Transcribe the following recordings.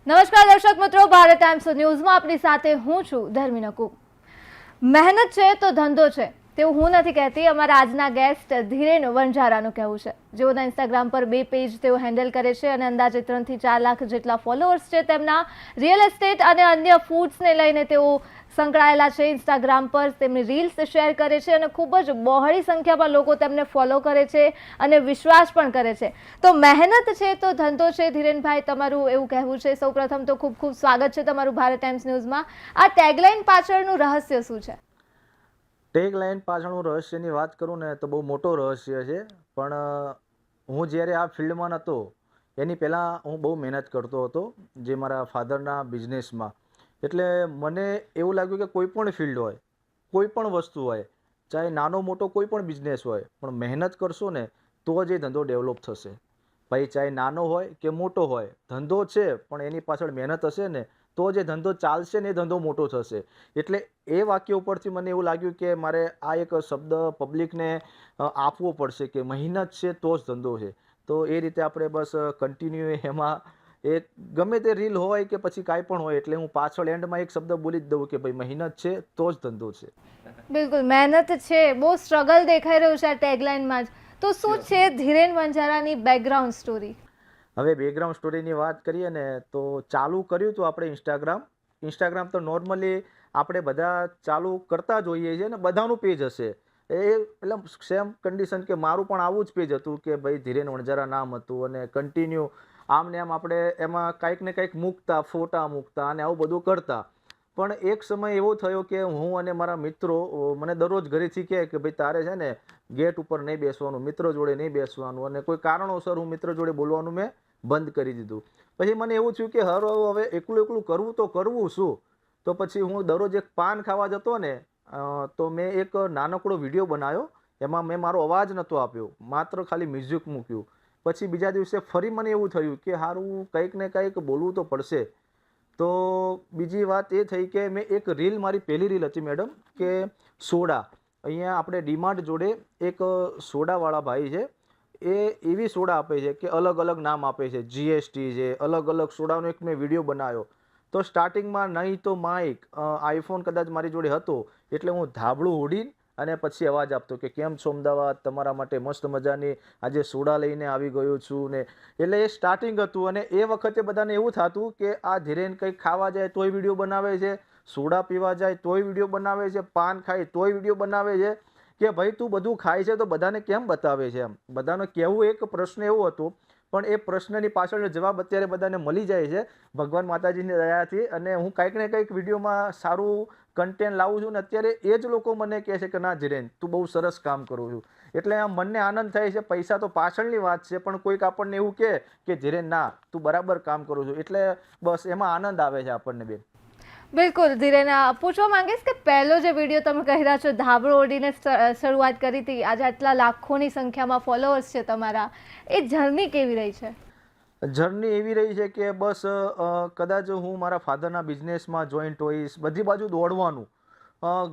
નમસ્કાર દર્શક મિત્રો, ભારત ટાઈમ્સ ન્યૂઝમાં આપની સાથે હું છું ધર્મી નકુ। મહેનત છે તો ધંધો છે તેવું હું નથી કહેતી, અમારા આજના ગેસ્ટ ધીરેન વણઝારાનું કહેવું છે। જેઓના ઇન્સ્ટાગ્રામ પર 2 પેજ તેઓ હેન્ડલ કરે છે અને અંદાજે 3 થી 4 લાખ જેટલા ફોલોઅર્સ છે। તેમના રિયલ એસ્ટેટ અને અન્ય ફૂડ્સને લઈને તેઓ સંકળાયેલા છે। ઇન્સ્ટાગ્રામ પર તેમની રીલ્સ શેર કરે છે અને ખૂબ જ બહોળી સંખ્યામાં લોકો તેમને ફોલો કરે છે અને વિશ્વાસ પણ કરે છે। તો મહેનત છે તો ધંધો છે, ધીરેનભાઈ તમારું એવું કહેવું છે। સૌપ્રથમ તો ખૂબ ખૂબ સ્વાગત છે તમારું ભારત ટાઈમ્સ ન્યૂઝમાં। આ ટેગલાઇન પાછળનું રહસ્ય શું છે? ટેગલાઇન પાછળનું રહસ્યની વાત કરું ને તો બહુ મોટો રહસ્ય છે, પણ હું જ્યારે આ ફિલ્ડમાં નહોતો એની પહેલાં હું બહુ મહેનત કરતો હતો, જે મારા ફાધરના બિઝનેસમાં। એટલે મને એવું લાગ્યું કે કોઈ પણ ફિલ્ડ હોય, કોઈ પણ વસ્તુ હોય, ચાહે નાનો મોટો કોઈ પણ બિઝનેસ હોય, પણ મહેનત કરશો ને તો જ એ ધંધો ડેવલપ થશે। ભાઈ ચાહે નાનો હોય કે મોટો હોય, ધંધો છે પણ એની પાછળ મહેનત હશે ને તો જ એ ધંધો ચાલશે ને એ ધંધો મોટો થશે। એટલે એ વાક્ય ઉપરથી મને એવું લાગ્યું કે મારે આ એક શબ્દ પબ્લિકને આપવો પડશે કે મહેનત છે તો જ ધંધો છે। તો એ રીતે આપણે બસ કન્ટિન્યુ એમાં એક ગમે તે રીલ હોય કે પછી કાંઈ પણ હોય, એટલે હું પાછળ એન્ડમાં એક શબ્દ બોલી જ દઉં કે ભાઈ મહેનત છે તો જ ધંધો છે। બિલકુલ મહેનત છે, બહુ સ્ટ્રગલ દેખાઈ રહ્યું છે આ ટેગલાઇનમાં જ। તો શું છે ધીરેન વણઝારાની બેકગ્રાઉન્ડ સ્ટોરી? હવે બેકગ્રાઉન્ડ સ્ટોરીની વાત કરીએ ને તો ચાલુ કર્યું હતું આપણે ઇન્સ્ટાગ્રામ તો નોર્મલી આપણે બધા ચાલુ કરતા જ હોઈએ છીએ ને, બધાનું પેજ હશે એટલે સેમ કન્ડિશન કે મારું પણ આવું જ પેજ હતું કે ભાઈ ધીરેન વણઝારા નામ હતું અને કન્ટિન્યુ આમ ને આમ આપણે એમાં કંઈક ને કંઈક મૂકતા, ફોટા મૂકતા અને આવું બધું કરતા। પણ એક સમય એવો થયો કે હું અને મારા મિત્રો મને દરરોજ ઘરેથી કહે કે ભાઈ તારે છે ને ગેટ ઉપર નહીં બેસવાનું, મિત્રો જોડે નહીં બેસવાનું, અને કોઈ કારણોસર હું મિત્ર જોડે બોલવાનું મેં બંધ કરી દીધું। પછી મને એવું થયું કે હવે એકલું કરવું તો કરવું શું? તો પછી હું દરરોજ એક પાન ખાવા જતો ને તો મેં એક નાનકડો વિડીયો બનાવ્યો, એમાં મેં મારો અવાજ નહોતો આપ્યો, માત્ર ખાલી મ્યુઝિક મૂક્યું। પછી બીજા દિવસે ફરી મને એવું થયું કે સારું કંઈક ને કંઈક બોલવું તો પડશે। તો બીજી વાત એ થઈ કે મેં એક રીલ, મારી પહેલી રીલ હતી મેડમ, કે સોડા, અહીંયા આપણે ડીમાર્ટ જોડે એક સોડાવાળા ભાઈ છે, એ એવી સોડા આપે છે કે અલગ અલગ નામ આપે છે, જીએસટી છે, અલગ અલગ સોડાનો એક મેં વિડીયો બનાવ્યો। તો સ્ટાર્ટિંગમાં નહીં તો માઇક, આઈફોન કદાચ મારી જોડે હતો, એટલે હું ધાબળું ઉડીને અને પછી અવાજ આપતો કે કેમ છો અમદાવાદ, તમારા માટે મસ્ત મજાની આજે સોડા લઈને આવી ગયો છું ને। એટલે એ સ્ટાર્ટિંગ હતું અને એ વખતે બધાને એવું થતું કે આ ધીરેન કંઈક ખાવા જાય તોય વિડીયો બનાવે છે, સોડા પીવા જાય તોય વિડીયો બનાવે છે, પાન ખાય તોય વિડીયો બનાવે છે, કે ભાઈ તું બધું ખાય છે તો બધાને કેમ બતાવે છે? એમ બધાનો કહેવું એક પ્રશ્ન એવો હતો, પણ એ પ્રશ્નની પાછળનો જવાબ અત્યારે બધાને મળી જાય છે ભગવાન માતાજીની દયાથી। અને હું કંઈક ને કંઈક વિડીયોમાં સારું કન્ટેન્ટ લાવું છું ને અત્યારે એ જ લોકો મને કહે છે કે ના ધીરેન તું બહુ સરસ કામ કરું છું। એટલે આમ મનને આનંદ થાય છે। પૈસા તો પાછળની વાત છે, પણ કોઈક આપણને એવું કહે કે ધીરેન ના તું બરાબર કામ કરું છું, એટલે બસ એમાં આનંદ આવે છે આપણને બેન। બિલકુલ ધીરેન, પૂછવા માંગીશ કે પહેલો જે વિડીયો તમે કહી રહ્યા છો ધાબળો ઓઢીને શરૂઆત કરી હતી, આજે આટલા લાખોની સંખ્યામાં ફોલોઅર્સ છે તમારા, એ જર્ની કેવી રહી છે? જર્ની એવી રહી છે કે બસ કદાચ હું મારા ફાધરના બિઝનેસમાં જોઈન્ટ હોઈશ, બધી બાજુ દોડવાનું,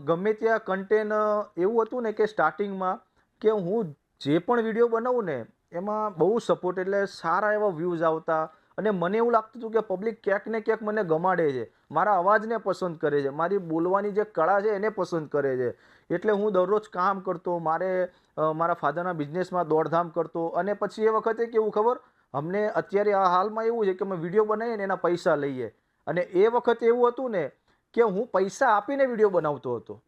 ગમે ત્યાં કન્ટેન્ટ એવું હતું ને કે સ્ટાર્ટિંગમાં કે હું જે પણ વિડીયો બનાવું ને એમાં બહુ સપોર્ટ, એટલે સારા એવા વ્યૂઝ આવતા અને મને એવું લાગતું હતું કે પબ્લિક ક્યાંક ને ક્યાંક મને ગમાડે છે, મારા અવાજને પસંદ કરે છે, મારી બોલવાની જે કળા છે એને પસંદ કરે છે। એટલે હું દરરોજ કામ કરતો, મારા ફાધરના બિઝનેસમાં દોડધામ કરતો। અને પછી એ વખતે કેવું ખબર, અમને અત્યારે આ હાલમાં એવું છે કે અમે વિડીયો બનાવીએ ને એના પૈસા લઈએ, અને એ વખતે એવું હતું ને કે હું પૈસા આપીને વિડીયો બનાવતો હતો।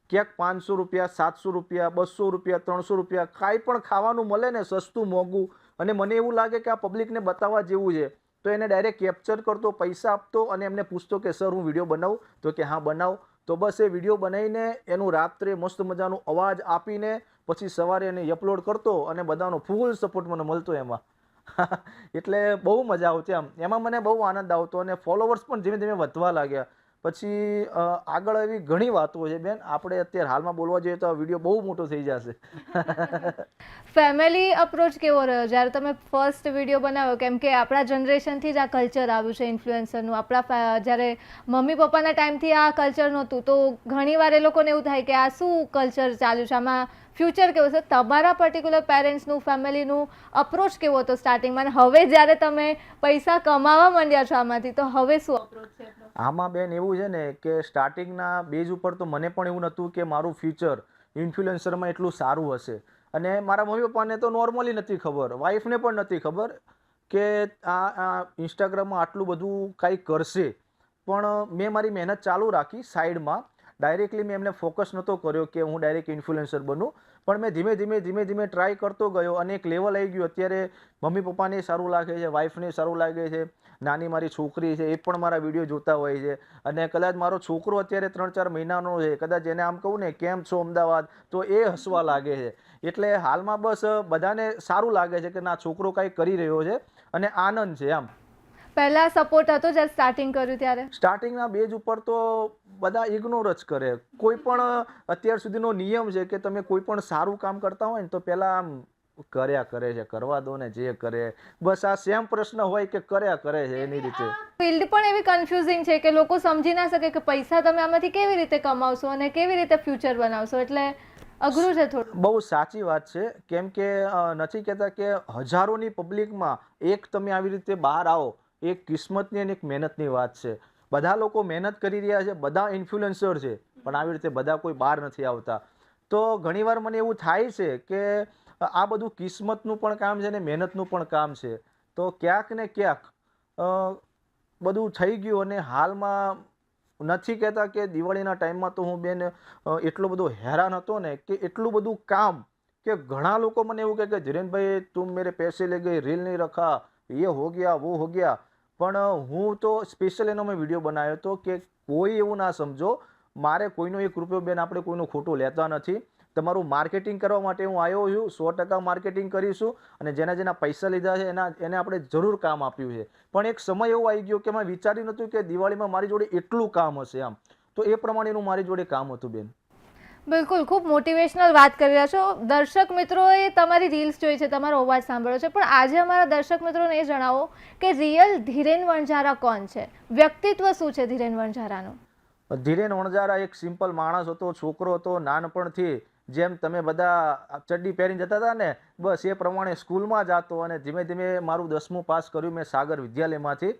ક્યાંક 500 રૂપિયા, 700 રૂપિયા, 200 રૂપિયા, 300 રૂપિયા, કાંઈ પણ ખાવાનું મળે ને સસ્તું મોંઘું, અને મને એવું લાગે કે આ પબ્લિકને બતાવવા જેવું છે તો એને ડાયરેક્ટ કેપ્ચર કરતો, પૈસા આપતો અને એમને પૂછતો કે સર હું વિડીયો બનાવું? તો કે હા બનાવ। તો બસ એ વિડીયો બનાવીને એનું રાત્રે મસ્ત મજાનું અવાજ આપીને પછી સવારે એને અપલોડ કરતો અને બધાનો ફૂલ સપોર્ટ મને મળતો એમાં। એટલે બહુ મજા આવતી આમ, એમાં મને બહુ આનંદ આવતો અને ફોલોવર્સ પણ ધીમે ધીમે વધવા લાગ્યા। પછી આગળ એવી ઘણી વાતો છે બેન, આપણે અત્યારે હાલમાં બોલવા જઈએ તો આ વિડીયો બહુ મોટો થઈ જશે। ફેમિલી અપ્રોચ કેવો રહ્યો જ્યારે તમે ફર્સ્ટ વિડીયો બનાવ્યો? કેમ કે આપણા જનરેશનથી જ આ કલ્ચર આવ્યું છે ઇન્ફ્લુએન્સરનું, આપણા જ્યારે મમ્મી પપ્પાના ટાઈમથી આ કલ્ચર નહોતું, તો ઘણીવાર એ લોકોને એવું થાય કે આ શું કલ્ચર ચાલ્યું છે, આમાં ફ્યુચર કેવું છે, તમારા પર્ટિક્યુલર પેરેન્ટ્સનું, ફેમિલીનું અપ્રોચ કેવો હતો સ્ટાર્ટિંગમાં, અને હવે જ્યારે તમે પૈસા કમાવા માંડ્યા છો આમાંથી, તો હવે શું અપ્રોચ છે આપણો? આમાં બેન એવું છે ને કે સ્ટાર્ટિંગના બેઝ ઉપર તો મને પણ એવું નહોતું કે મારું ફ્યુચર ઇન્ફ્લુએન્સરમાં એટલું સારું હશે. અને મારા મમ્મી પપ્પાને તો નોર્મલી નથી ખબર, વાઈફને પણ નથી ખબર કે આ ઇન્સ્ટાગ્રામમાં આટલું બધું કાંઈ કરશે. પણ મેં મારી મહેનત ચાલુ રાખી સાઈડમાં. ડાયરેક્ટલી મેં એમને ફોકસ નહોતો કર્યો કે હું ડાયરેક્ટ ઇન્ફ્લુએન્સર બનું, પણ મેં ધીમે ધીમે ટ્રાય કરતો ગયો અને એક લેવલ આવી ગયું. અત્યારે મમ્મી પપ્પાને સારું લાગે છે, વાઈફને સારું લાગે છે, નાની મારી છોકરી છે એ પણ મારા વિડીયો જોતા હોય છે. અને કદાચ મારો છોકરો અત્યારે 3-4 મહિનાનો છે, કદાચ એને આમ કહું ને કેમ છો અમદાવાદ, તો એ હસવા લાગે છે. એટલે હાલમાં બસ બધાને સારું લાગે છે કે ના છોકરો કાંઈ કરી રહ્યો છે અને આનંદ છે આમ. પહેલા સપોર્ટ હતો જ્યારે સ્ટાર્ટિંગ કર્યું ત્યારે? સ્ટાર્ટિંગના બેઝ ઉપર તો બધા ઇગ્નોર જ કરે. કોઈ પણ અત્યાર સુધીનો નિયમ છે કે તમે કોઈ પણ સારું કામ કરતા હોય ને તો પહેલા આમ કર્યા કરે છે, કરવા દો ને જે કરે, બસ આ સેમ પ્રશ્ન હોય કે કર્યા કરે છે એની રીતે. ફિલ્ડ પણ એવી કન્ફ્યુઝિંગ છે કે લોકો સમજી ના શકે કે પૈસા તમે આમાંથી કેવી રીતે કમાવશો અને કેવી રીતે ફ્યુચર બનાવશો, એટલે અઘરું છે થોડું. બહુ સાચી વાત છે. કેમ કે નથી કહેતા કે હજારોની પબ્લિકમાં એક તમે આવી રીતે બહાર આવો, એક કિસ્મતની અને એક મહેનતની વાત છે. બધા લોકો મહેનત કરી રહ્યા છે, બધા ઇન્ફ્લુએન્સર છે, પણ આવી રીતે બધા કોઈ બહાર નથી આવતા. તો ઘણીવાર મને એવું થાય છે કે આ બધું કિસ્મતનું પણ કામ છે ને મહેનતનું પણ કામ છે. તો ક્યાંક ને ક્યાંક બધું થઈ ગયું. અને હાલમાં નથી કહેતા કે દિવાળીના ટાઈમમાં તો હું બેન એટલો બધો હેરાન હતો ને કે એટલું બધું કામ કે ઘણા લોકો મને એવું કહે કે ધીરેનભાઈ તું મેરે પૈસે લે ગઈ, રીલ નહીં રખા, ये हो गया वो हो गया. પણ હું તો સ્પેશિયલ એનો મેં વિડીયો બનાવ્યો હતો કે કોઈ એવું ના સમજો, મારે કોઈનો 1 રૂપિયો બેન આપણે કોઈનું ખોટું લેતા નથી. તમારું માર્કેટિંગ કરવા માટે હું આવ્યો છું, 100% માર્કેટિંગ કરીશું. અને જેના પૈસા લીધા છે એને આપણે જરૂર કામ આપ્યું છે. પણ એક સમય એવો આવી ગયો કે મેં વિચાર્યું નહોતું કે દિવાળીમાં મારી જોડે એટલું કામ હશે આમ. તો એ પ્રમાણેનું મારી જોડે કામ હતું બેન. બિલકુલ, ખૂબ મોટિવેશનલ વાત કરી રહ્યા છો. દર્શક મિત્રોએ તમારી રીલ્સ જોઈ છે, તમારો અવાજ સાંભળ્યો છે, પણ આજે અમારા દર્શક મિત્રોને એ જણાવો કે રિયલ ધીરેન વણઝારા કોણ છે, વ્યક્તિત્વ શું છે ધીરેન વણઝારાનું? ધીરેન વણઝારા એક સિમ્પલ માણસ હતો, છોકરો હતો. નાનપણથી જેમ તમે બધા ચડ્ડી પહેરીને જતા હતા ને, બસ એ પ્રમાણે સ્કૂલમાં જતો. અને ધીમે ધીમે મારું 10મું પાસ કર્યું મેં સાગર વિદ્યાલયમાંથી.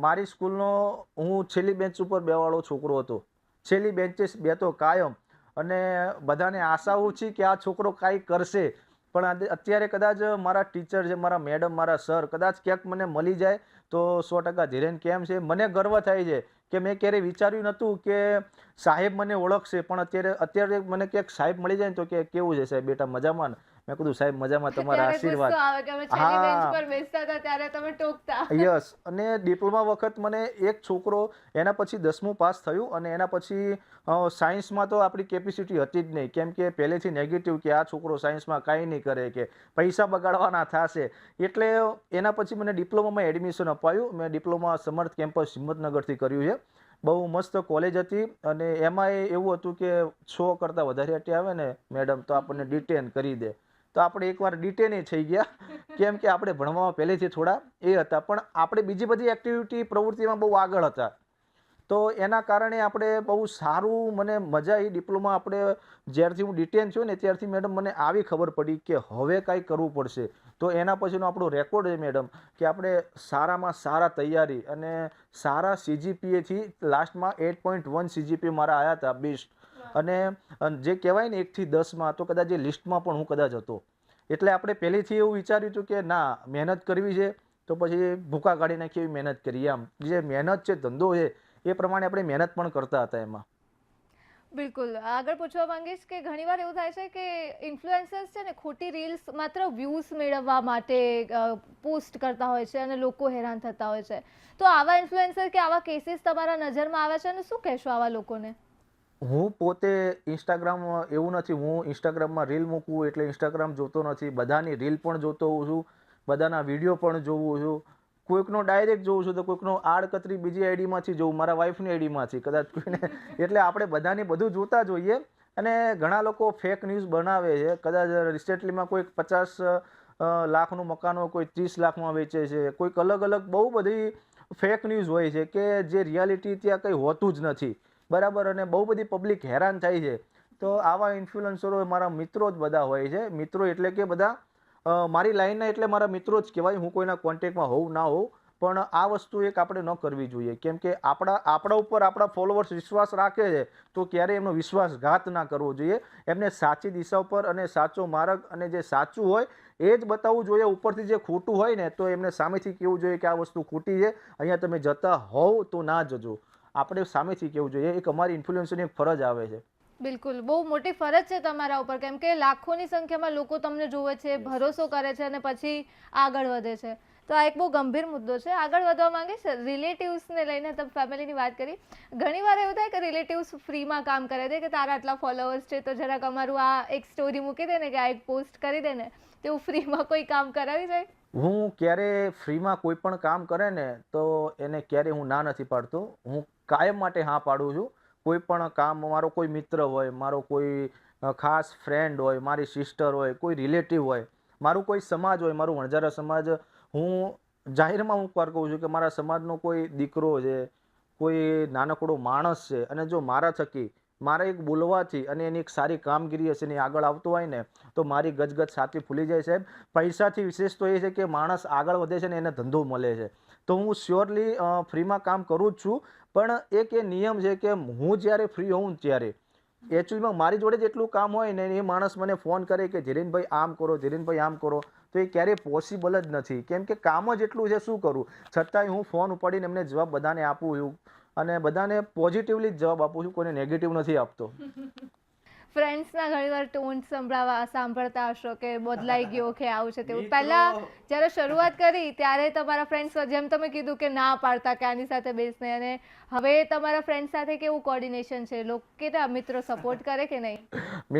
મારી સ્કૂલનો હું છેલ્લી બેન્ચ ઉપર બેવાળો છોકરો હતો, છેલ્લી બેન્ચે બેતો કાયમ. અને બધાને આશા ઓછી કે આ છોકરો કાંઈ કરશે. પણ અત્યારે કદાચ મારા ટીચર છે, મારા મેડમ, મારા સર કદાચ ક્યાંક મને મળી જાય તો 100% ધીરેન કેમ છે. મને ગર્વ થાય છે કે મેં ક્યારેય વિચાર્યું નહોતું કે સાહેબ મને ઓળખશે. પણ અત્યારે મને ક્યાંક સાહેબ મળી જાય ને તો કે કેવું છે સાહેબ, બેટા મજામાં ને? મેં કીધું સાહેબ મજામાં, તમારા આશીર્વાદ. યસ. અને ડિપ્લોમા વખત મને એક છોકરો, એના પછી 10મું પાસ થયું અને એના પછી સાયન્સમાં તો આપણી કેપેસિટી હતી જ નહીં. કેમ કે પહેલેથી નેગેટિવ કે આ છોકરો સાયન્સમાં કાંઈ નહીં કરે, કે પૈસા બગાડવાના થશે. એટલે એના પછી મને ડિપ્લોમામાં એડમિશન અપાયું. મેં ડિપ્લોમા સમર્થ કેમ્પસ હિંમતનગરથી કર્યું છે. બહુ મસ્ત કોલેજ હતી. અને એમાં એવું હતું કે 6 કરતાં વધારે અટે આવે ને મેડમ તો આપણને ડિટેન કરી દે. તો આપણે એકવાર ડિટેન થઈ ગયા. કેમ કે આપણે ભણવામાં પહેલેથી થોડા એ હતા, પણ આપણે બીજી બધી એક્ટિવિટી પ્રવૃત્તિમાં બહુ આગળ હતા. તો એના કારણે આપણે બહુ સારું, મને મજા આવી ડિપ્લોમા. આપણે જ્યારથી હું ડિટેન થયો ને ત્યારથી મેડમ મને આવી ખબર પડી કે હવે કાંઈ કરવું પડશે. તો એના પછીનો આપણો રેકોર્ડ છે મેડમ કે આપણે સારામાં સારા તૈયારી અને સારા CGPAથી લાસ્ટમાં 8.1 CGPA મારા આવ્યા હતા, બેસ્ટ. અને જે કહેવાય ને 1 થી 10માં તો કદાચ એ લિસ્ટમાં પણ હું કદાચ હતો. એટલે આપણે પહેલેથી એવું વિચાર્યું હતું કે ના મહેનત કરવી છે તો પછી ભૂકા કાઢી નાખી એવી મહેનત કરીએ. આમ જે મહેનત છે, ધંધો છે, એ પ્રમાણે આપણે મહેનત પણ કરતા હતા એમાં. બિલકુલ. આગળ પૂછવા માંગીશ કે ઘણીવાર એવું થાય છે કે ઇન્ફ્લુએન્સર્સ છે ને ખોટી રીલ્સ માત્ર વ્યૂઝ મેળવવા માટે પોસ્ટ કરતા હોય છે અને લોકો હેરાન થતા હોય છે. તો આવા ઇન્ફ્લુએન્સર કે આવા કેસીસ તમારા નજરમાં આવે છે અને શું કહેશો આવા લોકોને? હું પોતે ઇન્સ્ટાગ્રામ એવું નથી, હું ઇન્સ્ટાગ્રામમાં રીલ મૂકવું એટલે ઇન્સ્ટાગ્રામ જોતો નથી. બધાની રીલ પણ જોતો હોઉં છું, બધાના વિડીયો પણ જોઉં છું. કોઈકનો ડાયરેક્ટ જોઉં છું તો કોઈકનો આડકતરી બીજી આઈડીમાંથી જોઉં, મારા વાઈફની આઈડીમાંથી કદાચ કોઈને. એટલે આપણે બધાની બધું જોતા જોઈએ. અને ઘણા લોકો ફેક ન્યૂઝ બનાવે છે. કદાચ રિસેન્ટલીમાં કોઈક 50 લાખનું મકાન હોય, કોઈ 30 લાખમાં વેચે છે, કોઈક અલગ અલગ બહુ બધી ફેક ન્યૂઝ હોય છે કે જે રિયાલિટી ત્યાં કંઈ હોતું જ નથી. બરાબર. અને બહુ બધી પબ્લિક હેરાન થાય છે. તો આવા ઇન્ફ્લુએન્સરો મારા મિત્રો જ બધા હોય છે. મિત્રો એટલે કે બધા મારી લાઈનના એટલે મારા મિત્રો જ કહેવાય. હું કોઈના કોન્ટેક્ટમાં હોઉં ના હોઉં, પણ આ વસ્તુ એક આપણે ન કરવી જોઈએ. કેમ કે આપણા ઉપર આપણા ફોલોવર્સ વિશ્વાસ રાખે છે, તો ક્યારેય એમનો વિશ્વાસઘાત ના કરવો જોઈએ. એમને સાચી દિશા ઉપર અને સાચો માર્ગ અને જે સાચું હોય એ જ બતાવવું જોઈએ. ઉપરથી જે ખોટું હોય ને તો એમને સામેથી કહેવું જોઈએ કે આ વસ્તુ ખોટી છે, અહીંયા તમે જતા હોવ તો ના જજો. આપણે સામેથી કહેવું જોઈએ. એક અમારી ઇન્ફ્લુએન્સરની એક ફરજ આવે છે. બિલકુલ, બહુ મોટી ફરજ છે તમારા ઉપર, કેમ કે લાખોની સંખ્યામાં લોકો તમને જોવે છે, ભરોસો કરે છે અને પછી આગળ વધે છે. તો આ એક બહુ ગંભીર મુદ્દો છે. આગળ વધવા માંગીશ. રિલેટિવ્સને લઈને તમે ફેમિલીની વાત કરી. ઘણીવાર એવું થાય કે રિલેટિવ્સ ફ્રીમાં કામ કરે છે કે તારા આટલા ફોલોઅર્સ છે તો જરાક અમારું આ એક સ્ટોરી મૂકી દે ને, કે આ એક પોસ્ટ કરી દે ને, તેવું ફ્રીમાં કોઈ કામ કરાવી જાય? હું ક્યારે ફ્રીમાં કોઈ પણ કામ કરે ને તો એને ક્યારે હું ના નથી પાડતો. હું કાયમ માટે હા પાડું છું. કોઈ પણ કામ, મારો કોઈ મિત્ર હોય, મારો કોઈ ખાસ ફ્રેન્ડ હોય, મારી સિસ્ટર હોય, કોઈ રિલેટિવ હોય, મારું કોઈ સમાજ હોય, મારું વણઝારા સમાજ, હું જાહેરમાં હું કહું છું કે મારા સમાજનો કોઈ દીકરો છે, કોઈ નાનકડો માણસ છે, અને જો મારા થકી મારા એક બોલવાથી અને એની એક સારી કામગીરી હશે ને આગળ આવતો હોય ને તો મારી ગજગજ સાથી ફૂલી જાય. સાહેબ, પૈસાથી વિશેષ તો એ છે કે માણસ આગળ વધે છે ને એને ધંધો મળે છે. તો હું શ્યોરલી ફ્રીમાં કામ કરું જ છું. પણ એક એ નિયમ છે કે હું જ્યારે ફ્રી હોઉં ત્યારે એકચ્યુઅલીમાં મારી જોડે જેટલું કામ હોય ને એ માણસ મને ફોન કરે કે ધીરેનભાઈ આમ કરો, ધીરેનભાઈ આમ કરો, તો એ ક્યારેય પોસિબલ જ નથી. કેમ કે કામ જ એટલું છે, શું કરું. છતાંય હું ફોન ઉપાડીને એમને જવાબ બધાને આપું છું અને બધાને પોઝિટિવલી જ જવાબ આપું છું, કોઈને નેગેટિવ નથી આપતો. ફ્રેન્ડ્સના ઘણીવાર ટોન સાંભળતા હશો કે બદલાઈ ગયો કે આવું છે તેવું. પહેલા જ્યારે શરૂઆત કરી ત્યારે તમારા ફ્રેન્ડ્સ, જેમ તમે કીધું કે ના પાડતા કે આની સાથે બેસ નહીં, અને હવે તમારા ફ્રેન્ડ સાથે કેવું કોર્ડિનેશન છે? લોકો કેતા મિત્રો સપોર્ટ કરે કે નહીં?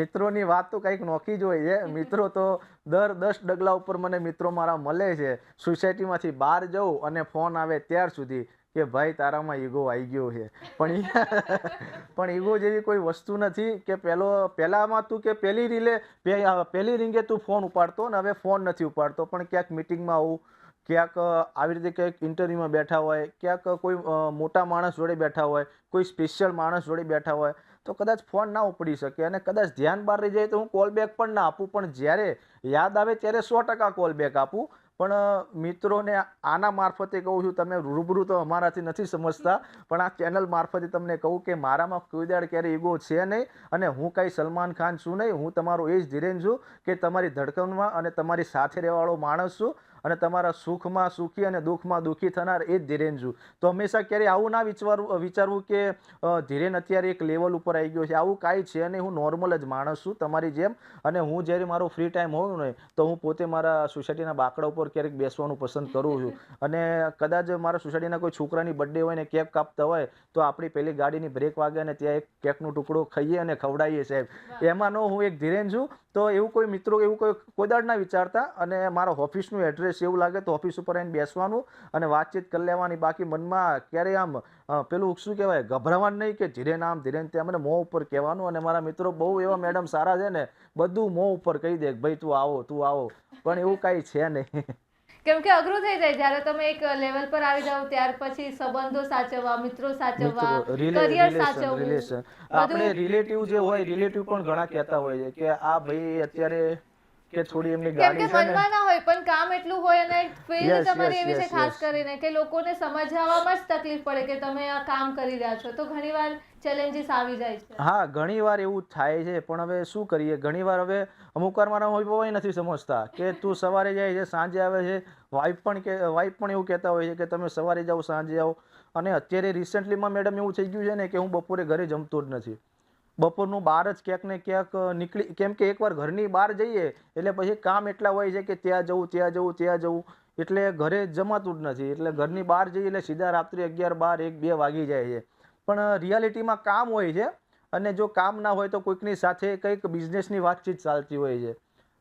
મિત્રોની વાત તો કંઈક નોખી જ હોય છે. મિત્રો તો દર 10 ડગલા ઉપર મને મિત્રો મારા મળે છે. સોસાયટીમાંથી બહાર જવું અને ફોન આવે ત્યાર સુધી કે ભાઈ તારામાં ઈગો આવી ગયો છે. પણ ઈગો જેવી કોઈ વસ્તુ નથી. કે પહેલામાં તું કે પહેલી રીંગે તું ફોન ઉપાડતો ને હવે ફોન નથી ઉપાડતો. પણ ક્યાંક મિટિંગમાં આવું, ક્યાંક આવી રીતે કંઈક ઇન્ટરવ્યુમાં બેઠા હોય, ક્યાંક કોઈ મોટા માણસ જોડે બેઠા હોય, કોઈ સ્પેશિયલ માણસ જોડે બેઠા હોય તો કદાચ ફોન ના ઉપડી શકે અને કદાચ ધ્યાન બહાર રહી જાય તો હું કોલ બેક પણ ના આપું. પણ જ્યારે યાદ આવે ત્યારે 100% કોલ બેક આપું. પણ મિત્રોને આના મારફતે કહું છું, તમે રૂબરૂ તો અમારાથી નથી સમજતા, પણ આ ચેનલ મારફતે તમને કહું કે મારામાં કોઈ દાડ ક્યારે ઈગો છે નહીં અને હું કાંઈ સલમાન ખાન છું નહીં. હું તમારો એ જ ધીરેન છું કે તમારી ધડકનમાં અને તમારી સાથે રહેવાવાળો માણસ છું અને તમારા સુખમાં સુખી અને દુઃખમાં દુઃખી થનાર એ જ ધીરેન છું. તો હંમેશા ક્યારે આવું ના વિચારવું કે ધીરેન અત્યારે એક લેવલ ઉપર આવી ગયો છે. આવું કાંઈ છે નહીં. હું નોર્મલ જ માણસ છું તમારી જેમ. અને હું જ્યારે મારો ફ્રી ટાઈમ હોય ને તો હું પોતે મારા સોસાયટીના બાકડા ઉપર ક્યારેક બેસવાનું પસંદ કરું છું. અને કદાચ મારા સોસાયટીના કોઈ છોકરાની બર્થડે હોય ને કેક કાપતા હોય તો આપણી પેલી ગાડીની બ્રેક વાગે અને ત્યાં એક કેકનો ટુકડો ખાઈએ અને ખવડાવીએ. સાહેબ, એમાંનો હું એક ધીરેન છું. તો એવું કોઈ મિત્રો એવું કોઈ દાડ ના વિચારતા. અને મારા ઓફિસનું એડ્રેસ એવું લાગે તો ઓફિસ ઉપર આવીને બેસવાનું અને વાતચીત કરી લેવાની. બાકી મનમાં ક્યારેય આમ પેલું શું કહેવાય, ગભરાવાનું નહીં કે ધીરેન આમ ધીરેન ત્યાં. મને મોં ઉપર કહેવાનું. અને મારા મિત્રો બહુ એવા મેડમ સારા છે ને, બધું મોં ઉપર કહી દે ભાઈ તું આવો. પણ એવું કાંઈ છે નહીં. કેમ કે અઘરું થઈ જાય જ્યારે તમે એક લેવલ પર આવી જાવ ત્યાર પછી સંબંધો સાચવવા, મિત્રો સાચવવા, કરિયર સાચવવું. રિલેશન આપણે રિલેટિવ જે હોય, રિલેટિવ પણ ઘણા કહેતા હોય છે કે આ ભાઈ અત્યારે કે થોડી એમની કેમ કે ગાડી છે ને. મનમાં ના હોય પણ કામ એટલું હોય અને ફિલ્ડ Yes, તમારી yes, એવી છે yes, ખાસ yes. કરીને કે લોકોને સમજાવવામાં જ તકલીફ પડે કે તમે આ કામ કરી રહ્યા છો, તો ઘણીવાર ચેલેન્જીસ આવી જાય છે. હા, ઘણીવાર એવું થાય છે. પણ હવે શું કરીએ, ઘણીવાર હવે અમુક વાર મારા હોય નથી સમજતા કે તું સવારે જાય છે સાંજે આવે છે. વાઈફ પણ એવું કહેતા હોય છે કે તમે સવારે જાઓ સાંજે આવો. અને અત્યારે રિસેન્ટલીમાં મેડમ એવું થઈ ગયું છે ને કે હું બપોરે ઘરે જમતો જ નથી. બપોરનું બહાર જ ક્યાંક ને ક્યાંક નીકળી. કેમ કે એકવાર ઘરની બહાર જઈએ એટલે પછી કામ એટલા હોય છે કે ત્યાં જવું એટલે ઘરે જમાતું જ નથી. એટલે ઘરની બહાર જઈએ એટલે સીધા રાત્રે 11, 12, 1, 2 વાગી જાય છે. પણ રિયાલિટીમાં કામ હોય છે. અને જો કામ ના હોય તો કોઈકની સાથે કંઈક બિઝનેસની વાતચીત ચાલતી હોય છે.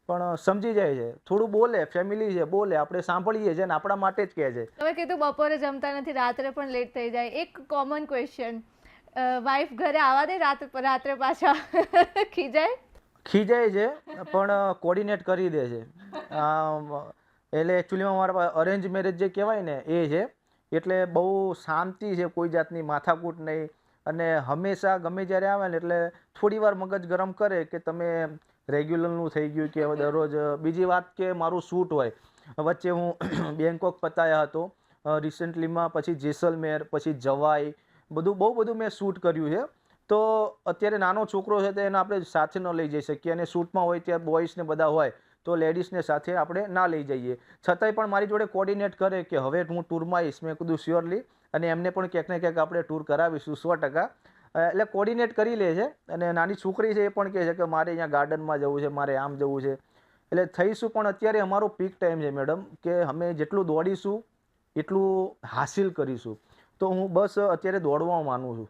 પણ સમજી જાય છે, થોડું બોલે, ફેમિલી છે બોલે, આપણે સાંભળીએ છીએ ને આપણા માટે જ કહે છે. તમે કીધું બપોરે જમતા નથી, રાત્રે પણ લેટ થઈ જાય. એક કોમન ક્વેશ્ચન, વાઈફ ઘરે આવવા દે રાત્રે પાછા ખીજાય છે પણ કોર્ડિનેટ કરી દે છે. એટલે એકચ્યુઅલીમાં મારા અરેન્જ મેરેજ જે કહેવાય ને એ છે. એટલે બહુ શાંતિ છે, કોઈ જાતની માથાકૂટ નહીં. અને હંમેશા ગમે જ્યારે આવે ને એટલે થોડી વાર મગજ ગરમ કરે કે તમે રેગ્યુલરનું થઈ ગયું કે હવે દરરોજ બીજી વાત કે મારું શૂટ હોય વચ્ચે હું બેંકોક પતાયા હતો રિસેન્ટલીમાં, પછી જેસલમેર, પછી જવાઈ, બહુ બધું મેં શૂટ કર્યું છે. તો અત્યારે નાનો છોકરો છે તો એને આપણે સાથે ન લઈ જઈ શકીએ, અને શૂટમાં હોય ત્યાં બોયઝને બધા હોય તો લેડીઝને સાથે આપણે ના લઈ જઈએ, છતાંય પણ મારી જોડે કોર્ડિનેટ કરે કે હવે હું ટૂરમાં આવીશ. મેં કીધું શ્યોરલી, અને એમને પણ ક્યાંક ને ક્યાંક આપણે ટૂર કરાવીશું 100%. એટલે કોર્ડિનેટ કરી લે છે. અને નાની છોકરી છે એ પણ કહે છે કે મારે અહીંયા ગાર્ડનમાં જવું છે, મારે આમ જવું છે. એટલે થઈશું, પણ અત્યારે અમારો પીક ટાઈમ છે મેડમ, કે અમે જેટલું દોડીશું એટલું હાસિલ કરીશું. તો હું બસ અત્યારે દોડવામાં માનું છું.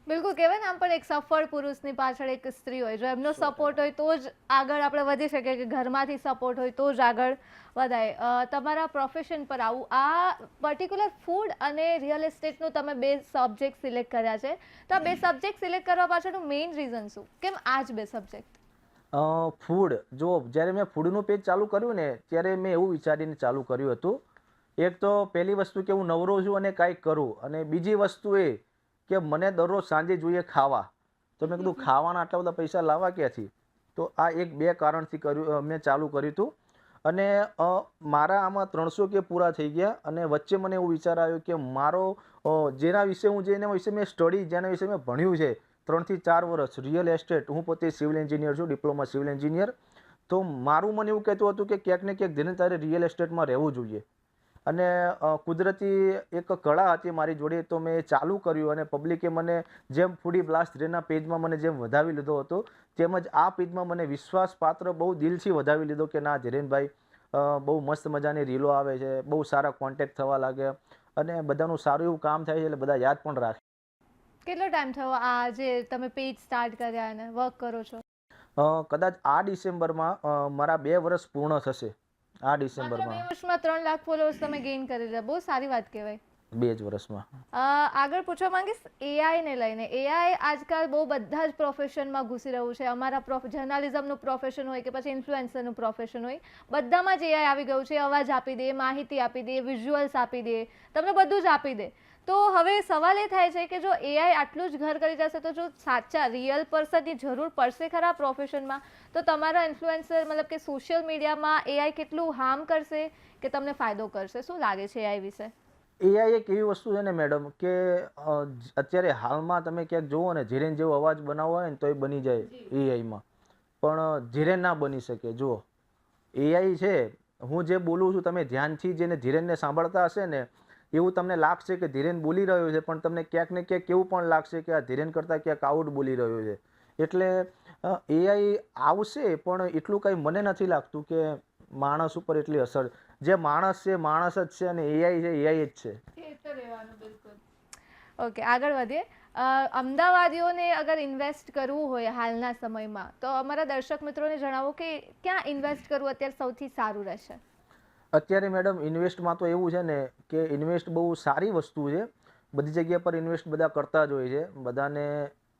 બિલકુલ, કહેવાય ને આમ પણ એક સફળ પુરુષની પાછળ એક સ્ત્રી હોય. જો એમનો સપોર્ટ હોય તો જ આગળ આપણે વધી શકીએ, કે ઘરમાંથી સપોર્ટ હોય તો જ આગળ વધાય. તમારા પ્રોફેશન પર આવું, આ પર્ટિક્યુલર ફૂડ અને રિયલ એસ્ટેટનું તમે 2 સબ્જેક્ટ સિલેક્ટ કર્યા છે, તો આ 2 સબ્જેક્ટ સિલેક્ટ કરવા પાછળનું મેઇન રીઝન શું? કેમ આ જ 2 સબ્જેક્ટ? ફૂડ, જો જ્યારે મેં ફૂડનું પેજ ચાલુ કર્યું ને ત્યારે મેં એવું વિચારીને ચાલુ કર્યું હતું, એક તો પહેલી વસ્તુ કે હું નવરો છું અને કાંઈક કરું, અને બીજી વસ્તુ એ કે મને દરરોજ સાંજે જોઈએ ખાવા. તો મેં કીધું ખાવાના આટલા બધા પૈસા લાવવા ક્યાંથી? તો આ 1-2 કારણથી મેં ચાલુ કર્યું હતું. અને મારા આમાં 300 કે પૂરા થઈ ગયા, અને વચ્ચે મને એવું વિચાર આવ્યો કે મારો જેના વિશે જેના વિશે મેં સ્ટડી, જેના વિશે મેં ભણ્યું છે 3 થી 4 વર્ષ, રિયલ એસ્ટેટ. હું પોતે સિવિલ એન્જિનિયર છું, ડિપ્લોમા સિવિલ એન્જિનિયર. તો મારું મને એવું કહેતું હતું કે ક્યાંક ને ક્યાંક ધીરે તારે રિયલ એસ્ટેટમાં રહેવું જોઈએ. અને કુદરતી એક કળા હતી મારી જોડે, તો મેં ચાલુ કર્યું. અને પબ્લિકે મને જેમ ફૂડી બ્લાસ્ટ ધીરેના પેજમાં મને જેમ વધાવી લીધો હતો, તેમજ આ પેજમાં મને વિશ્વાસપાત્ર બહુ દિલથી વધાવી લીધો કે ના ધીરેનભાઈ, બહુ મસ્ત મજાની રીલો આવે છે, બહુ સારા કોન્ટેક્ટ થવા લાગે, અને બધાનું સારું એવું કામ થાય છે, એટલે બધા યાદ પણ રાખે. કેટલો ટાઈમ થયો આ જે તમે પેજ સ્ટાર્ટ કર્યા અને વર્ક કરો છો? કદાચ આ ડિસેમ્બરમાં મારા 2 વર્ષ પૂર્ણ થશે. આ માત્ર 2 ડિસેમ્બરમાં વર્ષમાં 3 લાખ ફોલોઅર્સ તમે ગેઇન કરી લીધા, બહુ સારી વાત કહેવાય. 2 જ વર્ષમાં. આગળ પૂછવા માંગીશ એઆઈને લઈને. એઆઈ આજકાલ બહુ બધા જ પ્રોફેશનમાં ઘૂસી રહ્યું છે. અમારા જર્નાલિઝમનું પ્રોફેશન હોય કે પછી ઇન્ફ્લુએન્સરનું પ્રોફેશન હોય, બધામાં જ એઆઈ આવી ગયું છે. અવાજ આપી દે, માહિતી આપી દે, વિઝ્યુઅલ્સ આપી દે, તમને બધું જ આપી દે. તો હવે સવાલ એ થાય છે કે જો એઆઈ આટલું જ ઘર કરી જશે તો જો સાચા રિયલ પર્સનની જરૂર પડશે ખરા પ્રોફેશનમાં, તો તમારા ઇન્ફ્લુએન્સર મતલબ કે સોશિયલ મીડિયામાં એઆઈ કેટલું હાર્મ કરશે કે તમને ફાયદો કરશે? શું લાગે છે એઆઈ વિશે? એઆઈ એક એવી વસ્તુ છે ને મેડમ, કે અત્યારે હાલમાં તમે ક્યાંક જુઓ ને, ધીરેન જેવો અવાજ બનાવવો હોય ને તો એ બની જાય એઆઈમાં, પણ ધીરેન ના બની શકે. જુઓ, એઆઈ છે, હું જે બોલું છું તમે ધ્યાનથી જેને ધીરેનને સાંભળતા હશે ને, એવું તમને લાગશે કે ધીરેન બોલી રહ્યો છે, પણ તમને ક્યાંક ને ક્યાંક એવું પણ લાગશે કે આ ધીરેન કરતાં ક્યાંક આઉટ બોલી રહ્યો છે. એટલે એઆઈ આવશે, પણ એટલું કંઈ મને નથી લાગતું કે માણસ ઉપર એટલી અસર. જે માણસ છે માણસ જ છે, અને એઆઈ છે એઆઈ જ છે. ઓકે, આગળ વધીએ. અમદાવાદીઓને અગર ઇન્વેસ્ટ કરવું હોય હાલના સમયમાં, તો અમારા દર્શક મિત્રોને જણાવો કે ક્યાં ઇન્વેસ્ટ કરવું અત્યારે સૌથી સારું રહેશે? અત્યારે મેડમ ઇન્વેસ્ટમાં તો એવું છે ને કે ઇન્વેસ્ટ બહુ સારી વસ્તુ છે. બધી જગ્યા પર ઇન્વેસ્ટ બધા કરતા જ હોય છે.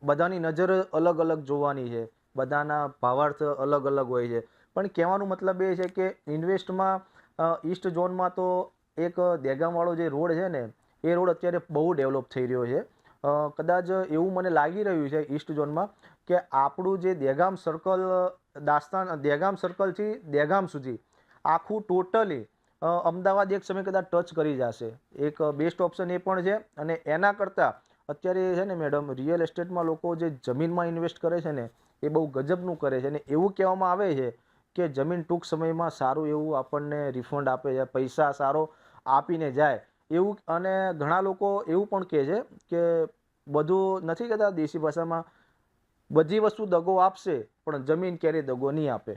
બધાની નજર અલગ અલગ જોવાની છે, બધાના ભાવાર્થ અલગ અલગ હોય છે. પણ કહેવાનો મતલબ એ છે કે ઇન્વેસ્ટમાં ઈસ્ટ ઝોનમાં તો એક દહેગામવાળો જે રોડ છે ને, એ રોડ અત્યારે બહુ ડેવલપ થઈ રહ્યો છે. કદાચ એવું મને લાગી રહ્યું છે ઈસ્ટ ઝોનમાં કે આપણું જે દહેગામ સર્કલ, દહેગામ સર્કલથી દહેગામ સુધી આખું ટોટલી અમદાવાદ એક સમય કદાચ ટચ કરી જશે. એક બેસ્ટ ઓપ્શન એ પણ છે. અને એના કરતાં અત્યારે છે ને મેડમ, રિયલ એસ્ટેટમાં લોકો જે જમીનમાં ઇન્વેસ્ટ કરે છે ને, એ બહુ ગજબનું કરે છે. અને એવું કહેવામાં આવે છે કે જમીન ટૂંક સમયમાં સારું એવું આપણને રિફંડ આપે છે, પૈસા સારો આપીને જાય એવું. અને ઘણા લોકો એવું પણ કહે છે કે બધું નથી કહેતા દેશી ભાષામાં, બધી વસ્તુ દગો આપશે પણ જમીન ક્યારેય દગો નહીં આપે.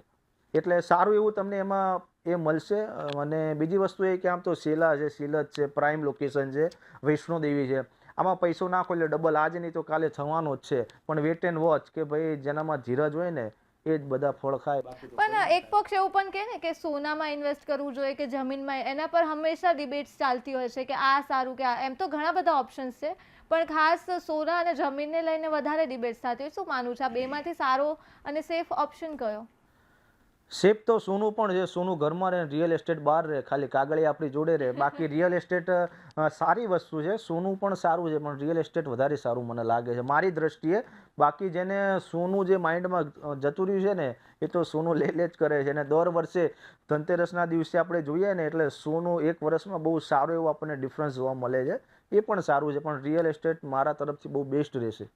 એટલે સારું એવું તમને એમાં એ મળશે. અને બીજી વસ્તુ એ કે આમ તો શેલા છે, સિલત છે, પ્રાઇમ લોકેશન છે, વૈષ્ણોદેવી છે, આમાં પૈસો નાખો એટલે ડબલ, આજે નહીં તો કાલે થવાનો જ છે. પણ વેટ એન્ડ વોચ, કે ભાઈ જેનામાં ધીરજ હોય ને એ જ બધા ફળ ખાય. પણ એક પક્ષ એવું પણ કહે ને કે સોનામાં ઇન્વેસ્ટ કરવું જોઈએ કે જમીનમાં, એના પર હંમેશા ડિબેટ્સ ચાલતી હોય છે કે આ સારું કે આ. એમ તો ઘણા બધા ઓપ્શન્સ છે, પણ ખાસ સોના અને જમીનને લઈને વધારે ડિબેટ્સ થતી હોય. શું માનવું છે આ બેમાંથી સારો અને સેફ ઓપ્શન કયો? સેફ તો સોનું પણ છે, સોનું ઘરમાં રહે, રિયલ એસ્ટેટ બહાર રહે, ખાલી કાગળિયા આપણી જોડે રહે. બાકી રિયલ એસ્ટેટ સારી વસ્તુ છે, સોનું પણ સારું છે, પણ રિયલ એસ્ટેટ વધારે સારું મને લાગે છે મારી દ્રષ્ટિએ. બાકી જેને સોનું જે માઇન્ડમાં જતું રહ્યું છે ને, એ તો સોનું લે જ કરે છે. અને દર વર્ષે ધનતેરસના દિવસે આપણે જોઈએ ને, એટલે સોનું એક વર્ષમાં બહુ સારું એવું આપણને ડિફરન્સ જોવા મળે છે. એ પણ સારું છે, પણ રિયલ એસ્ટેટ મારા તરફથી બહુ બેસ્ટ રહેશે.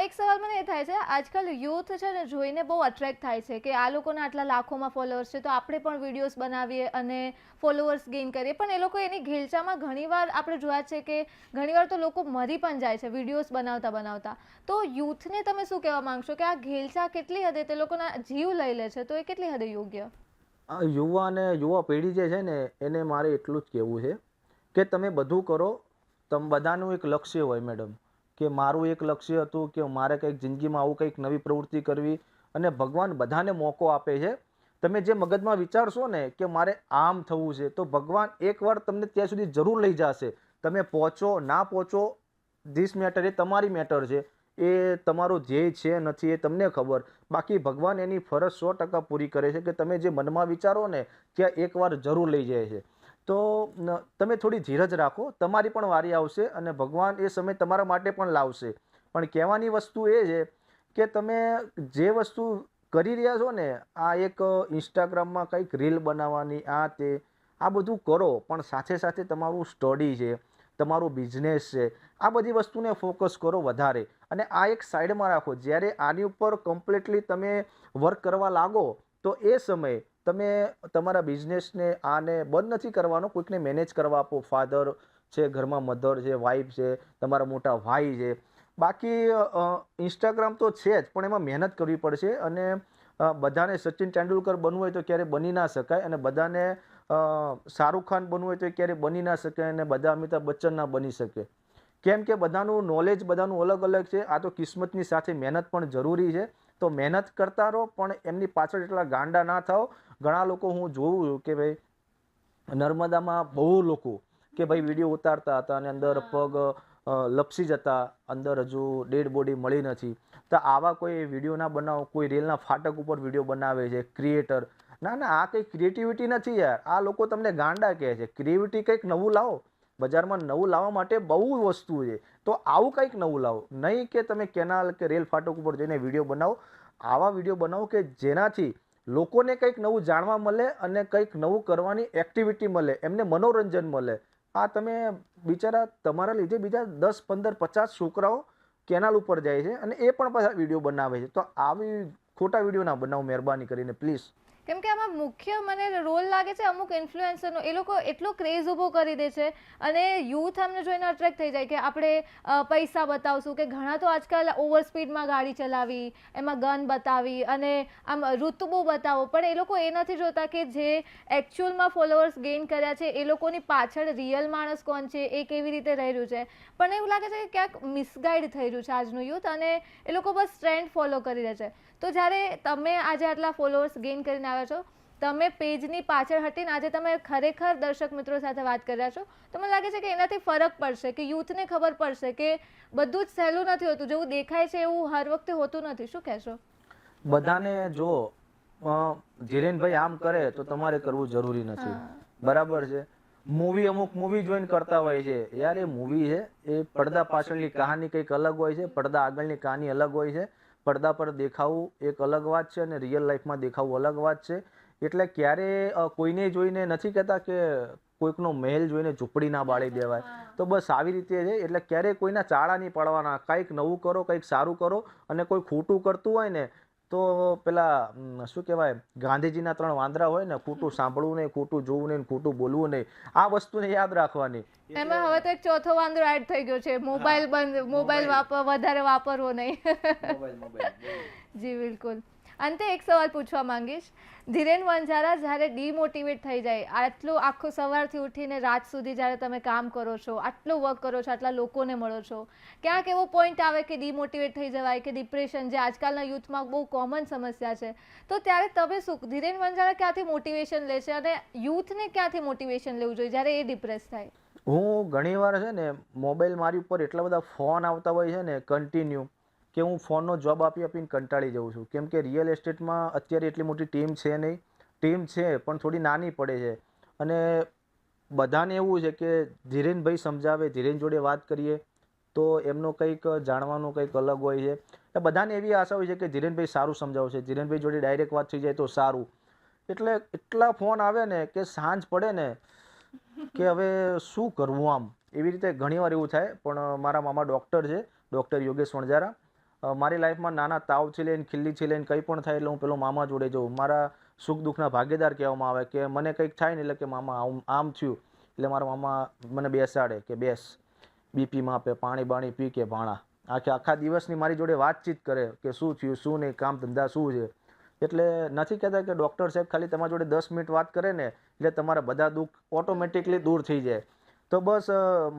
એક સવાલ મને એ થાય છે, આજકાલ યુથ છે ને જોઈને બહુ અટ્રેક્ટ થાય છે કે આ લોકોના આટલા લાખોમાં ફોલોઅર્સ છે, તો આપણે પણ વિડીયોઝ બનાવીએ અને ફોલોઅર્સ ગેઇન કરીએ. પણ એ લોકો એની ઘેલચામાં ઘણીવાર આપણે જોયા છે કે ઘણીવાર તો લોકો મરી પણ જાય છે વિડીયોઝ બનાવતા બનાવતા. તો યુથને તમે શું કહેવા માંગશો કે આ ઘેલચા કેટલી હદે તે લોકોના જીવ લઈ લે છે, તો એ કેટલી હદે યોગ્ય? આ યુવા પેઢી જે છે ને, એને મારે એટલું જ કહેવું છે કે તમે બધું કરો, બધાનું એક લક્ષ્ય હોય મેડમ, કે મારું એક લક્ષ્ય હતું કે મારે કંઈક જિંદગીમાં આવું કંઈક નવી પ્રવૃત્તિ કરવી, અને ભગવાન બધાને મોકો આપે છે. તમે જે મગજમાં વિચારશો ને કે મારે આમ થવું છે, તો ભગવાન એકવાર તમને ત્યાં સુધી જરૂર લઈ જશે. તમે પહોંચો ના પહોંચો, ધીસ મેટર, એ તમારી મેટર છે. એ તમારો ધ્યેય છે નથી એ તમને ખબર. બાકી ભગવાન એની ફરજ 100% પૂરી કરે છે, કે તમે જે મનમાં વિચારો ને ત્યાં એકવાર જરૂર લઈ જાય છે. તો તમે થોડી ધીરજ રાખો, તમારી પણ વારી આવશે, અને ભગવાન એ સમય તમારા માટે પણ લાવશે. પણ કહેવાની વસ્તુ એ છે કે તમે જે વસ્તુ કરી રહ્યા છો ને, આ એક ઇન્સ્ટાગ્રામમાં કંઈક રીલ બનાવવાની, આ બધું કરો, પણ સાથે સાથે તમારું સ્ટડી છે, તમારું બિઝનેસ છે, આ બધી વસ્તુને ફોકસ કરો વધારે. અને આ એક સાઈડમાં રાખો. જ્યારે આની ઉપર કમ્પ્લીટલી તમે વર્ક કરવા લાગો, તો એ સમયે તમે તમારા બિઝનેસને આને બંધ નથી કરવાનો, કોઈકને મેનેજ કરવા આપો. ફાધર છે ઘરમાં, મધર છે, વાઈફ છે, તમારા મોટા ભાઈ છે. બાકી ઇન્સ્ટાગ્રામ તો છે જ, પણ એમાં મહેનત કરવી પડશે. અને બધાને સચિન તેંડુલકર બનવું હોય તો ક્યારે બની ના શકાય, અને બધાને શાહરૂખ ખાન બનવું હોય તો ક્યારે બની ના શકાય, અને બધા અમિતાભ બચ્ચન ના બની શકે. કેમ કે બધાનું નોલેજ બધાનું અલગ અલગ છે. આ તો કિસ્મતની સાથે મહેનત પણ જરૂરી છે. તો મહેનત કરતા રહો, પણ એમની પાછળ એટલા ગાંડા ના થાઓ. ઘણા લોકો હું જોઉં છું કે ભાઈ નર્મદામાં બહુ લોકો કે ભાઈ વિડીયો ઉતારતા હતા અને અંદર પગ લપસી જતા, અંદર હજુ ડેડ બોડી મળી નથી. તો આવા કોઈ વિડીયો ના બનાવો. કોઈ રેલના ફાટક ઉપર વિડીયો બનાવે છે ક્રિએટર. ના ના, આ કંઈ ક્રિએટિવિટી નથી યાર. આ લોકો તમને ગાંડા કહે છે. ક્રિએટિવિટી કંઈક નવું લાવો. બજારમાં નવું લાવવા માટે બહુ વસ્તુ છે, તો આવું કંઈક નવું લાવો. નહીં કે તમે કેનાલ કે રેલ ફાટક ઉપર જઈને વિડીયો બનાવો. આવા વિડીયો બનાવો કે જેનાથી લોકોને કંઈક નવું જાણવા મળે, અને કંઈક નવું કરવાની એક્ટિવિટી મળે, એમને મનોરંજન મળે. આ તમે બિચારા તમારા લીધે બીજા 10, 15, 50 છોકરાઓ કેનાલ ઉપર જાય છે, અને એ પણ પાછા વિડીયો બનાવે છે. તો આવી ખોટા વિડીયો ના બનાવો મહેરબાની કરીને, પ્લીઝ. કેમ કે આમાં મુખ્ય મને રોલ લાગે છે અમુક ઇન્ફ્લુએન્સરનો. એ લોકો એટલો ક્રેઝ ઊભો કરી દે છે, અને યુથ આમને જોઈને અટ્રેક્ટ થઈ જાય કે આપણે પૈસા બતાવશું. કે ઘણા તો આજકાલ ઓવર સ્પીડમાં ગાડી ચલાવી, એમાં ગન બતાવી, અને આમ ઋતુબો બતાવો. પણ એ લોકો એ નથી જોતા કે જે એકચ્યુઅલમાં ફોલોઅર્સ ગેઇન કર્યા છે, એ લોકોની પાછળ રિયલ માણસ કોણ છે, એ કેવી રીતે રહી રહ્યું છે. પણ એવું લાગે છે કે ક્યાંક મિસગાઈડ થઈ રહ્યું છે આજનું યુથ, અને એ લોકો બસ ટ્રેન્ડ ફોલો કરી રહે છે. તો જ્યારે તમે આજે આટલા ફોલોઅર્સ ગેઇન કરીને આવ્યા છો, તમે પેજની પાછળ હટીને આજે તમે ખરેખર દર્શક મિત્રો સાથે વાત કરી રહ્યા છો, તો મને લાગે છે કે એનાથી ફરક પડશે, કે યુથને ખબર પડશે કે બધું જ સહેલું નથી હોતું. જેવું દેખાય છે એવું હર વખતે હોતું નથી. શું કહેશો? બધાને જો ધીરેનભાઈ આમ કરે તો તમારે કરવું જરૂરી નથી. બરાબર છે. અમુક મૂવી જોઈન કરતા હોય છે. યાર એ મૂવી છે, એ પડદા પાછળની કહાની કંઈક અલગ હોય છે, પડદા આગળની કહાની અલગ હોય છે. પડદા પર દેખાવું એક અલગ વાત છે, અને રિયલ લાઈફમાં દેખાવું અલગ વાત છે. એટલે ક્યારે કોઈને જોઈને નથી કહેતા કે કોઈકનો મહેલ જોઈને ઝૂંપડી ના બાળી દેવાય. તો બસ આવી રીતે છે. એટલે ક્યારેય કોઈના ચાળા નહીં પાડવાના. કંઈક નવું કરો, કંઈક સારું કરો. અને કોઈ ખોટું કરતું હોય ને, તો પેલા શું કહેવાય, ગાંધીજીના 3 વાંદરા હોય ને, ખોટું સાંભળવું નહીં, ખોટું જોવું નહીં, ખોટું બોલવું નહીં. આ વસ્તુને યાદ રાખવાની. એમાં હવે તો એક ચોથો વાંદો એડ થઈ ગયો છે, મોબાઈલ વધારે વાપરવો નહીં. જી બિલકુલ. અંતે એક સવાલ પૂછવા માંગીશ. ધીરેન વંજારા જ્યારે ડિમોટિવેટ થઈ જાય, આટલું આખો સવારથી ઉઠીને રાત સુધી જ્યારે તમે કામ કરો છો, આટલું વર્ક કરો છો, આટલા લોકોને મળો છો, ક્યાંક એવો પોઈન્ટ આવે કે ડિમોટિવેટ થઈ જવાય, કે ડિપ્રેશન, જે આજકાલના યુથમાં બહુ કોમન સમસ્યા છે, તો ત્યારે તમે શું, ધીરેન વંજારા ક્યાંથી મોટિવેશન લે છે, અને યુથને ક્યાંથી મોટિવેશન લેવું જોઈએ જ્યારે એ ડિપ્રેસ થાય? હું ઘણીવાર છે ને મોબાઈલ મારી ઉપર એટલા બધા ફોન આવતા હોય છે ને કન્ટિન્યુ, કે હું ફોનનો જવાબ આપીને કંટાળી જાઉં છું, કેમ કે રિયલ એસ્ટેટમાં અત્યારે એટલી મોટી ટીમ છે નહીં. ટીમ છે પણ થોડી નાની પડે છે, અને બધાને એવું છે કે ધીરેનભાઈ સમજાવે, ધીરેન જોડે વાત કરીએ તો એમનો કંઈક જાણવાનું કંઈક અલગ હોય છે. એટલે બધાને એવી આશા હોય છે કે ધીરેનભાઈ સારું સમજાવશે, ધીરેનભાઈ જોડે ડાયરેક્ટ વાત થઈ જાય તો સારું. એટલે એટલા ફોન આવે ને કે સાંજ પડે ને કે હવે શું કરવું આમ. એવી રીતે ઘણીવાર એવું થાય. પણ મારા મામા ડૉક્ટર છે, ડૉક્ટર યોગેશ વણજારા. મારી લાઈફમાં નાના તાવથી લઈને ખીલ્લીથી લઈને કંઈ પણ થાય એટલે હું પેલો મામા જોડે જાઉં. મારા સુખ દુઃખના ભાગીદાર કહેવામાં આવે કે મને કંઈક થાય ને એટલે કે મામા આમ થયું એટલે મારા મામા મને બેસાડે કે બેસ, બીપી માપે, પાણી બાણી પી કે ભાણા. આખા દિવસની મારી જોડે વાતચીત કરે કે શું થયું, શું નહીં, કામ ધંધા શું છે. એટલે નથી કહેતા કે ડૉક્ટર સાહેબ ખાલી તમારી જોડે 10 મિનિટ વાત કરે ને એટલે તમારા બધા દુઃખ ઓટોમેટિકલી દૂર થઈ જાય. તો બસ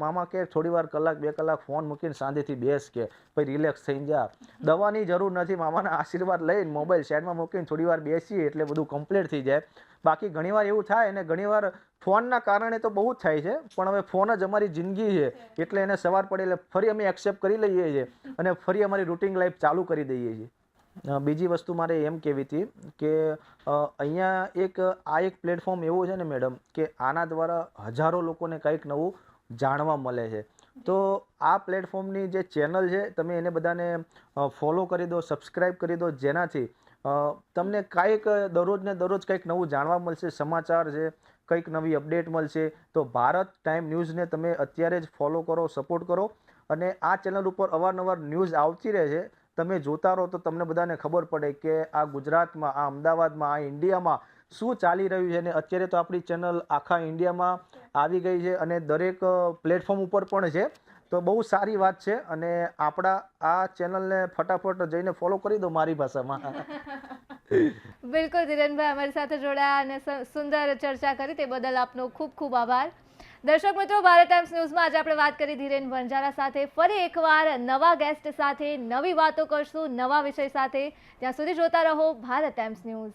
મામા કે થોડી વાર કલાક 2 કલાક ફોન મૂકીને શાંતિથી બેસ, કે પછી રિલેક્સ થઈને જા. દવાની જરૂર નથી, મામાના આશીર્વાદ લઈને મોબાઈલ સાઈડમાં મૂકીને થોડી વાર બેસીએ એટલે બધું કમ્પ્લીટ થઈ જાય. બાકી ઘણીવાર એવું થાય, અને ઘણીવાર ફોનના કારણે તો બહુ જ થાય છે, પણ હવે ફોન જ અમારી જિંદગી છે એટલે એને સવાર પડે એટલે ફરી અમે એક્સેપ્ટ કરી લઈએ છીએ અને ફરી અમારી રૂટિન લાઈફ ચાલુ કરી દઈએ છીએ. બીજી વસ્તુ મારે એમ કહેવી હતી કે અહીંયા એક પ્લેટફોર્મ એવું છે ને મેડમ, કે આના દ્વારા હજારો લોકોને કંઈક નવું જાણવા મળે છે. તો આ પ્લેટફોર્મની જે ચેનલ છે તમે એને બધાને ફોલો કરી દો, સબસ્ક્રાઈબ કરી દો, જેનાથી તમને કાંઈક દરરોજ ને દરરોજ કંઈક નવું જાણવા મળશે, સમાચાર છે, કંઈક નવી અપડેટ મળશે. તો ભારત ટાઈમ ન્યૂઝને તમે અત્યારે જ ફોલો કરો, સપોર્ટ કરો, અને આ ચેનલ ઉપર અવારનવાર ન્યૂઝ આવતી રહે છે. તમે જોતા રહો તો તમને બધાને ખબર પડે કે આ ગુજરાતમાં, આ અમદાવાદમાં, આ ઇન્ડિયામાં શું ચાલી રહ્યું છે. અને અત્યારે તો આપણી ચેનલ આખા ઇન્ડિયામાં આવી ગઈ છે અને દરેક પ્લેટફોર્મ ઉપર પણ છે. તો બહુ સારી વાત છે, અને આપણા આ ચેનલને ફટાફટ જઈને ફોલો કરી દો મારી ભાષામાં. બિલકુલ ધીરેનભાઈ અમારી સાથે જોડાયા અને સુંદર ચર્ચા કરી, તે બદલ આપનો ખૂબ ખૂબ આભાર. દર્શક મિત્રો, ભારત ટાઈમ્સ ન્યૂઝમાં આજે આપણે વાત કરી ધીરેન વણજારા સાથે. ફરી એકવાર નવા ગેસ્ટ સાથે નવી વાતો કરશું, નવા વિષય સાથે. ત્યાં સુધી જોતા રહો ભારત ટાઈમ્સ ન્યૂઝ.